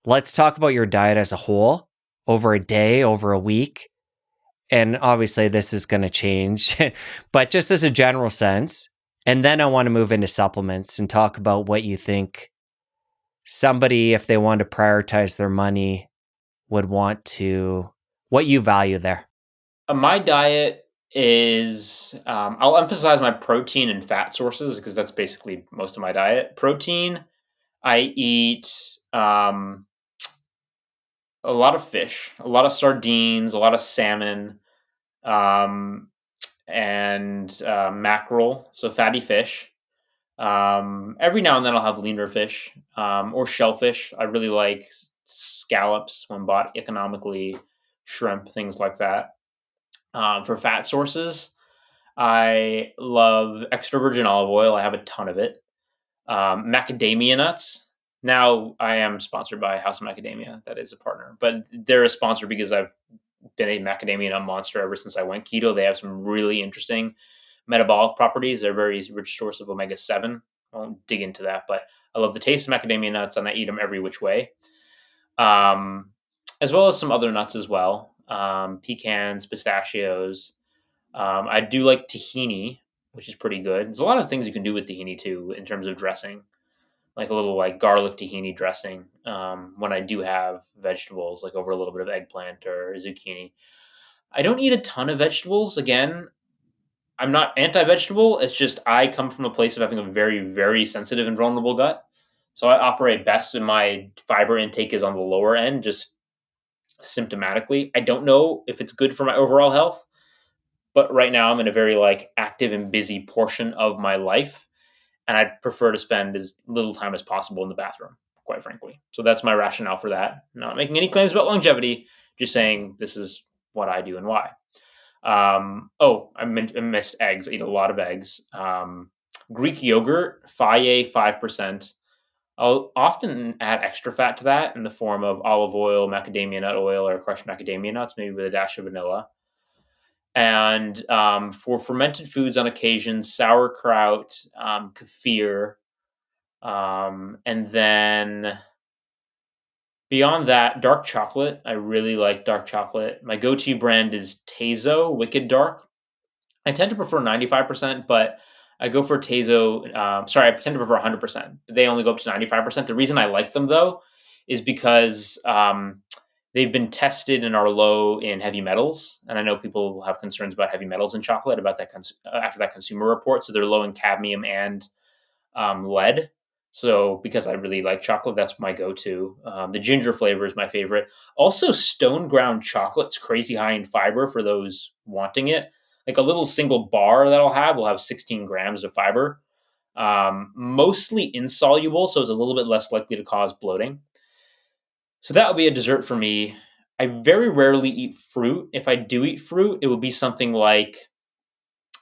let's talk about your diet as a whole over a day, over a week. And obviously this is going to change, but just as a general sense. And then I want to move into supplements and talk about what you think somebody, if they want to prioritize their money, would want to, what you value there. My diet is, I'll emphasize my protein and fat sources because that's basically most of my diet. Protein, I eat a lot of fish, a lot of sardines, a lot of salmon, um, and mackerel, so fatty fish. Every now and then I'll have leaner fish or shellfish. I really like scallops when bought economically, shrimp, things like that. For fat sources, I love extra virgin olive oil. I have a ton of it. Macadamia nuts. Now I am sponsored by House of Macadamia. That is a partner, but they're a sponsor because I've been a macadamia nut monster ever since I went keto. They have some really interesting metabolic properties. They're a very rich source of omega-7. I won't dig into that, but I love the taste of macadamia nuts and I eat them every which way. As well as some other nuts as well. Pecans, pistachios. I do like tahini, which is pretty good. There's a lot of things you can do with tahini too in terms of dressing, like a little like garlic tahini dressing. When I do have vegetables, like over a little bit of eggplant or zucchini. I don't eat a ton of vegetables. Again, I'm not anti-vegetable. It's just I come from a place of having a very, very sensitive and vulnerable gut. So I operate best when my fiber intake is on the lower end, just symptomatically. I don't know if it's good for my overall health, but right now I'm in a very like active and busy portion of my life, and I'd prefer to spend as little time as possible in the bathroom, quite frankly. So that's my rationale for that. Not making any claims about longevity, just saying this is what I do and why. I missed eggs. I eat a lot of eggs. Greek yogurt, Faye 5%. I'll often add extra fat to that in the form of olive oil, macadamia nut oil, or crushed macadamia nuts, maybe with a dash of vanilla. And for fermented foods on occasion, sauerkraut, kefir, and then beyond that, dark chocolate. I really like dark chocolate. My go-to brand is Tezo Wicked Dark. I tend to prefer 95%, but I go for Tezo. I tend to prefer 100%. They only go up to 95%. The reason I like them, though, is because they've been tested and are low in heavy metals. And I know people have concerns about heavy metals in chocolate about that after that consumer report. So they're low in cadmium and lead. So because I really like chocolate, that's my go-to. The ginger flavor is my favorite. Also, stone ground chocolate's crazy high in fiber for those wanting it. Like a little single bar that I'll have will have 16 grams of fiber. Mostly insoluble, so it's a little bit less likely to cause bloating. So that would be a dessert for me. I very rarely eat fruit. If I do eat fruit, it would be something like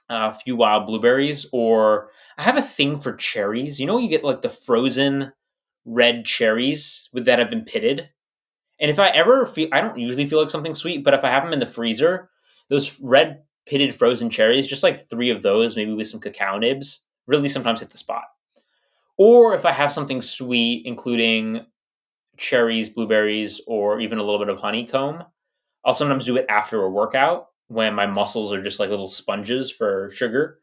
a few wild blueberries, or I have a thing for cherries. You know, you get like the frozen red cherries with that have been pitted. And if I ever feel, I don't usually feel like something sweet, but if I have them in the freezer, those red pitted frozen cherries, just like 3 of those, maybe with some cacao nibs, really sometimes hit the spot. Or if I have something sweet, including cherries, blueberries, or even a little bit of honeycomb, I'll sometimes do it after a workout when my muscles are just like little sponges for sugar.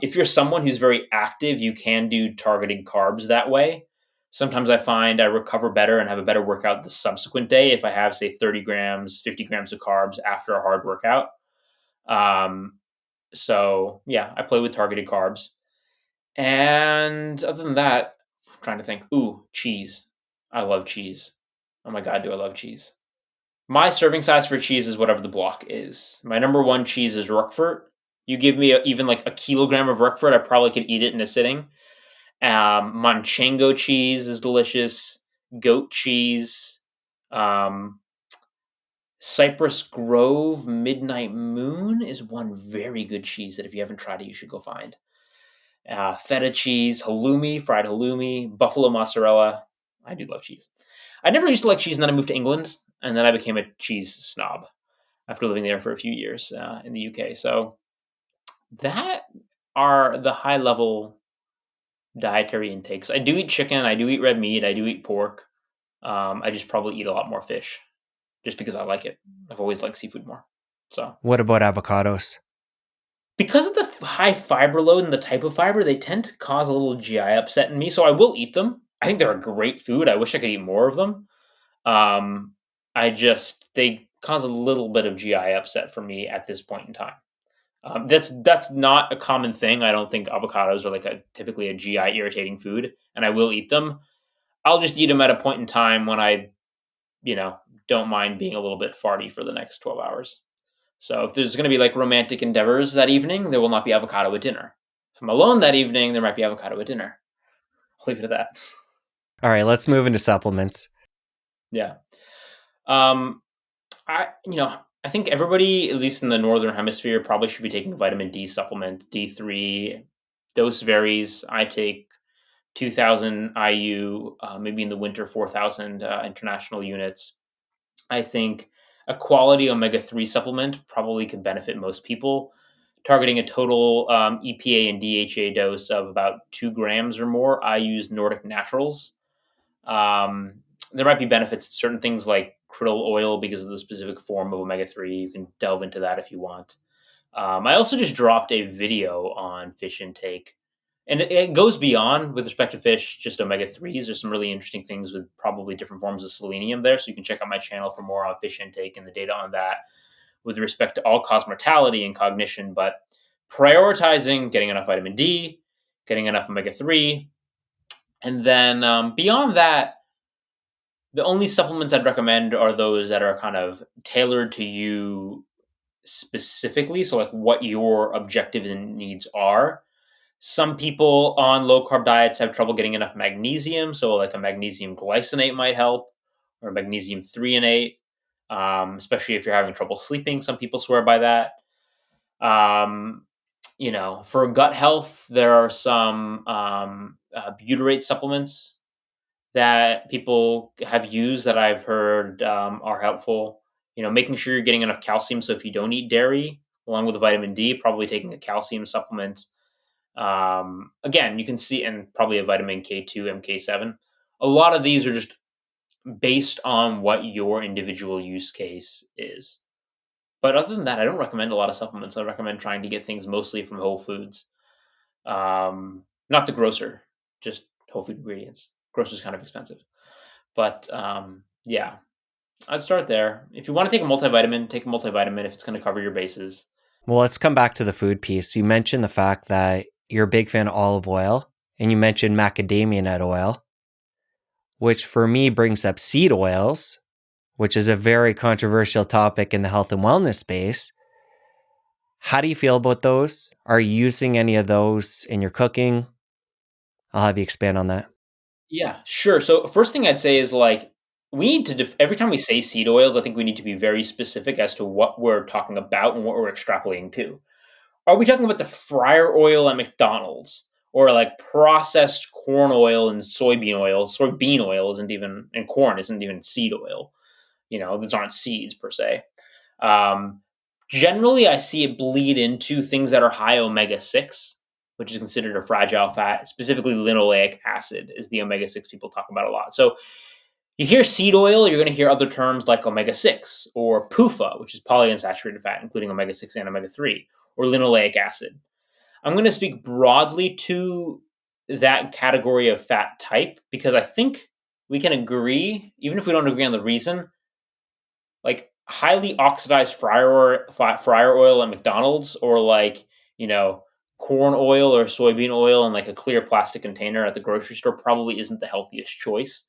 If you're someone who's very active, you can do targeted carbs that way. Sometimes I find I recover better and have a better workout the subsequent day if I have, say, 30 grams, 50 grams of carbs after a hard workout. So, yeah, I play with targeted carbs. And other than that, I'm trying to think. Ooh, cheese. I love cheese. Oh my God, do I love cheese. My serving size for cheese is whatever the block is. My number one cheese is Roquefort. You give me even like a kilogram of Roquefort, I probably could eat it in a sitting. Manchego cheese is delicious. Goat cheese. Um, Cypress Grove Midnight Moon is one very good cheese that if you haven't tried it, you should go find. Feta cheese, halloumi, fried halloumi, buffalo mozzarella. I do love cheese. I never used to like cheese, and then I moved to England, and then I became a cheese snob after living there for a few years in the UK. So that are the high level dietary intakes. I do eat chicken. I do eat red meat. I do eat pork. I just probably eat a lot more fish just because I like it. I've always liked seafood more. So What about avocados? because of the high fiber load and the type of fiber, they tend to cause a little GI upset in me. So I will eat them. I think they're a great food. I wish I could eat more of them. Um, they cause a little bit of GI upset for me at this point in time. That's not a common thing. I don't think avocados are like typically a GI irritating food, and I will eat them. I'll just eat them at a point in time when I, you know, don't mind being a little bit farty for the next 12 hours. So if there's going to be like romantic endeavors that evening, there will not be avocado at dinner. If I'm alone that evening, there might be avocado at dinner. I'll leave it at that. All right, let's move into supplements. Yeah. Um, I think everybody, at least in the northern hemisphere, probably should be taking vitamin D supplement. D3 dose varies. I take 2,000 IU, maybe in the winter 4,000 international units. I think a quality omega-3 supplement probably could benefit most people, targeting a total EPA and DHA dose of about 2 grams or more. I use Nordic Naturals. Um, there might be benefits to certain things like krill oil because of the specific form of omega-3. You can delve into that if you want. I also just dropped a video on fish intake, and it goes beyond with respect to fish, just omega-3s. There's some really interesting things with probably different forms of selenium there. So you can check out my channel for more on fish intake and the data on that with respect to all-cause mortality and cognition. But prioritizing getting enough vitamin D, getting enough omega-3, and then beyond that, the only supplements I'd recommend are those that are kind of tailored to you specifically. So, like what your objectives and needs are. Some people on low carb diets have trouble getting enough magnesium. So, like a magnesium glycinate might help, or magnesium threonate, especially if you're having trouble sleeping. Some people swear by that. For gut health, there are some butyrate supplements that people have used that I've heard are helpful. Making sure you're getting enough calcium. So if you don't eat dairy, along with the vitamin D, probably taking a calcium supplement. Again, you can see, and probably a vitamin K2, MK7. A lot of these are just based on what your individual use case is. But other than that, I don't recommend a lot of supplements. I recommend trying to get things mostly from whole foods. Not the grocer, just whole food ingredients. Grocer's kind of expensive. But yeah, I'd start there. If you want to take a multivitamin, take a multivitamin if it's going to cover your bases. Well, let's come back to the food piece. You mentioned the fact that you're a big fan of olive oil, and you mentioned macadamia nut oil, which for me brings up seed oils, which is a very controversial topic in the health and wellness space. How do you feel about those? Are you using any of those in your cooking? I'll have you expand on that. Yeah, sure. So first thing I'd say is like we need to every time we say seed oils, I think we need to be very specific as to what we're talking about and what we're extrapolating to. Are we talking about the fryer oil at McDonald's or like processed corn oil and soybean oil? Soybean oil isn't even, and corn isn't even seed oil. Those aren't seeds per se. Um, Generally, I see it bleed into things that are high omega 6, which is considered a fragile fat. Specifically, linoleic acid is the omega 6 people talk about a lot. So you hear seed oil, you're going to hear other terms like omega 6 or PUFA, which is polyunsaturated fat, including omega 6 and omega 3, or linoleic acid. I'm going to speak broadly to that category of fat type because I think we can agree, even if we don't agree on the reason, like highly oxidized fryer oil at McDonald's or like, corn oil or soybean oil in like a clear plastic container at the grocery store probably isn't the healthiest choice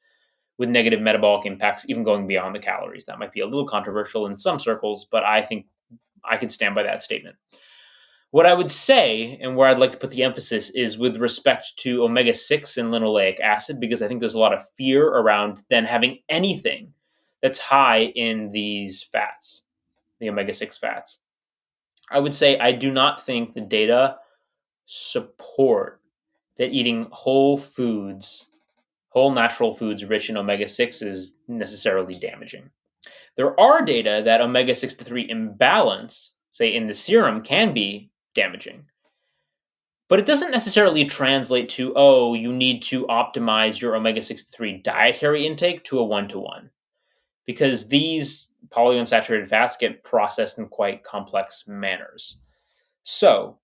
with negative metabolic impacts, even going beyond the calories. That might be a little controversial in some circles, but I think I can stand by that statement. What I would say, and where I'd like to put the emphasis, is with respect to omega 6 and linoleic acid, because I think there's a lot of fear around then having anything that's high in these fats, the omega 6 fats. I would say I do not think the data support that eating whole natural foods rich in omega 6 is necessarily damaging. There are data that omega 6 to 3 imbalance, say in the serum, can be damaging. But it doesn't necessarily translate to, oh, you need to optimize your omega-6 3 dietary intake to a 1-to-1, because these polyunsaturated fats get processed in quite complex manners. So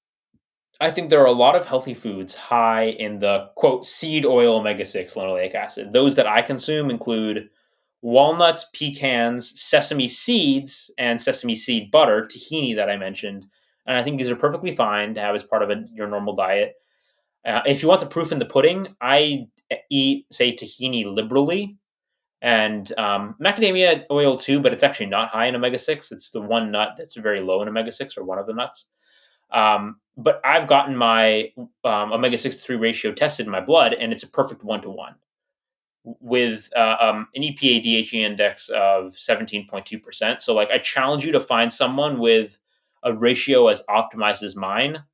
I think there are a lot of healthy foods high in the quote seed oil omega-6 linoleic acid. Those that I consume include walnuts, pecans, sesame seeds, and sesame seed butter, tahini that I mentioned. And I think these are perfectly fine to have as part of your normal diet. If you want the proof in the pudding, I eat, say, tahini liberally, and macadamia oil too, but it's actually not high in omega-6. It's the one nut that's very low in omega-6, or one of the nuts. But I've gotten my omega-6 to 3 ratio tested in my blood, and it's a perfect 1-to-1 with an EPA DHE index of 17.2%. So, like, I challenge you to find someone with a ratio as optimized as mine,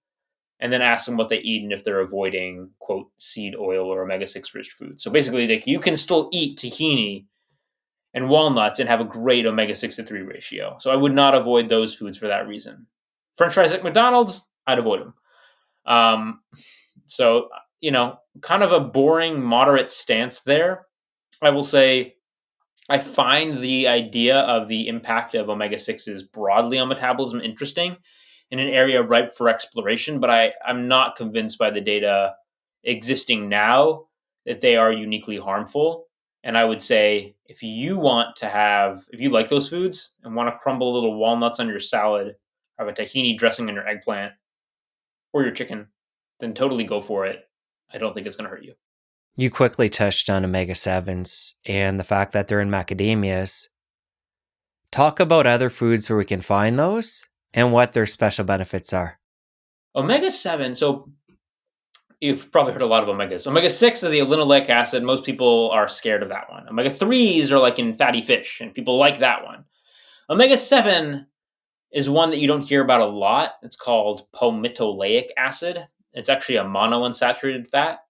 and then ask them what they eat and if they're avoiding, quote, seed oil or omega-6 rich food. So basically, like, you can still eat tahini and walnuts and have a great omega-6 to 3 ratio. So I would not avoid those foods for that reason. French fries at McDonald's, I'd avoid them. So, kind of a boring, moderate stance there. I will say I find the idea of the impact of omega-6s broadly on metabolism interesting, in an area ripe for exploration, but I'm not convinced by the data existing now that they are uniquely harmful. And I would say if you like those foods and want to crumble little walnuts on your salad, have a tahini dressing on your eggplant or your chicken, then totally go for it. I don't think it's going to hurt you. You quickly touched on omega-7s and the fact that they're in macadamias. Talk about other foods where we can find those and what their special benefits are. Omega-7, so you've probably heard a lot of omegas. Omega-6 is the linoleic acid. Most people are scared of that one. Omega-3s are like in fatty fish, and people like that one. Omega-7 is one that you don't hear about a lot. It's called palmitoleic acid. It's actually a monounsaturated fat.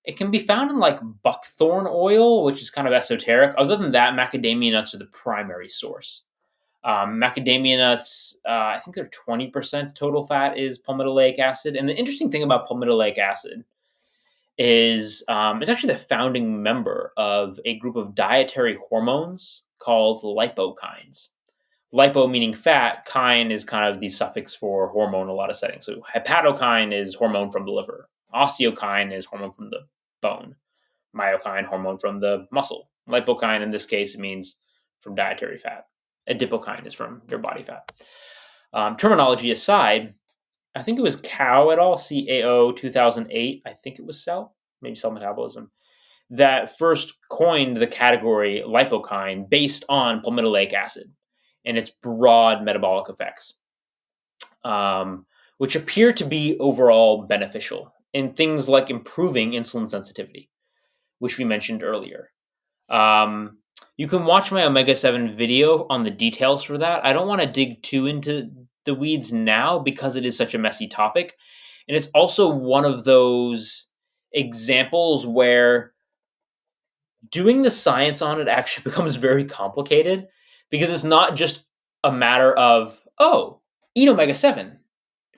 It can be found in like buckthorn oil, which is kind of esoteric. Other than that, macadamia nuts are the primary source. Macadamia nuts, I think they're 20% total fat is palmitoleic acid. And the interesting thing about palmitoleic acid is it's actually the founding member of a group of dietary hormones called lipokines. Lipo meaning fat, kine is kind of the suffix for hormone in a lot of settings. So hepatokine is hormone from the liver. Osteokine is hormone from the bone. Myokine, hormone from the muscle. Lipokine, in this case, means from dietary fat. Adipokine is from your body fat. Terminology aside, I think it was Cao et al., CAO 2008, I think it was Cell, maybe Cell Metabolism, that first coined the category lipokine based on palmitoleic acid and its broad metabolic effects, which appear to be overall beneficial in things like improving insulin sensitivity, which we mentioned earlier. You can watch my omega-7 video on the details for that. I don't want to dig too into the weeds now because it is such a messy topic. And it's also one of those examples where doing the science on it actually becomes very complicated, because it's not just a matter of, oh, eat omega-7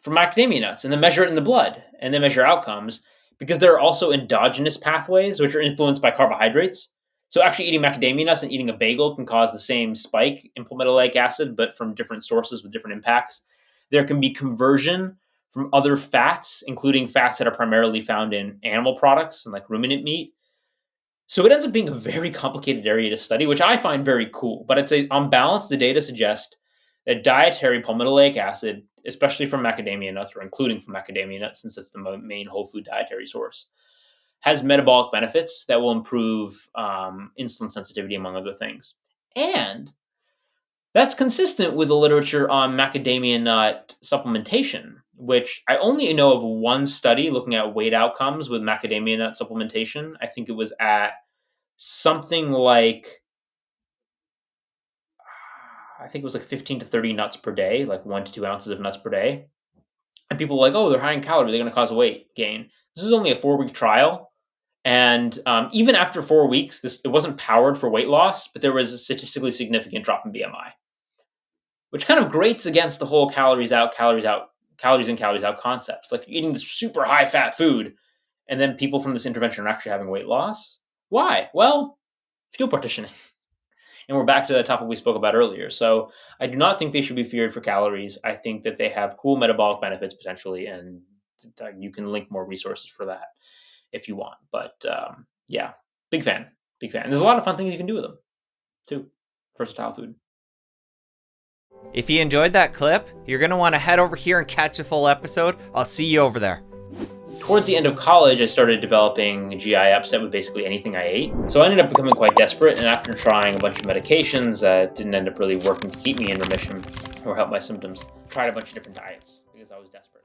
from macadamia nuts and then measure it in the blood and then measure outcomes, because there are also endogenous pathways which are influenced by carbohydrates. So actually eating macadamia nuts and eating a bagel can cause the same spike in palmitoleic acid, but from different sources with different impacts. There can be conversion from other fats, including fats that are primarily found in animal products and like ruminant meat. So it ends up being a very complicated area to study, which I find very cool. But I'd say on balance, the data suggest that dietary palmitoleic acid, especially from macadamia nuts, or including from macadamia nuts since it's the main whole food dietary source, has metabolic benefits that will improve insulin sensitivity, among other things. And that's consistent with the literature on macadamia nut supplementation, which I only know of one study looking at weight outcomes with macadamia nut supplementation. I think it was at something like, I think it was like 15 to 30 nuts per day, like 1 to 2 ounces of nuts per day. And people were like, oh, they're high in calories, they're going to cause weight gain. This is only a 4-week trial. And even after 4 weeks, it wasn't powered for weight loss, but there was a statistically significant drop in BMI, which kind of grates against the whole calories out calories in, calories out concept. Like eating this super high fat food, and then people from this intervention are actually having weight loss. Why? Well, fuel partitioning. And we're back to the topic we spoke about earlier. So I do not think they should be feared for calories. I think that they have cool metabolic benefits potentially, and you can link more resources for that if you want. But yeah, big fan. And there's a lot of fun things you can do with them too. Versatile food. If you enjoyed that clip, you're going to want to head over here and catch a full episode. I'll see you over there. Towards the end of college, I started developing GI upset with basically anything I ate. So I ended up becoming quite desperate, and after trying a bunch of medications that didn't end up really working to keep me in remission or help my symptoms, tried a bunch of different diets because I was desperate.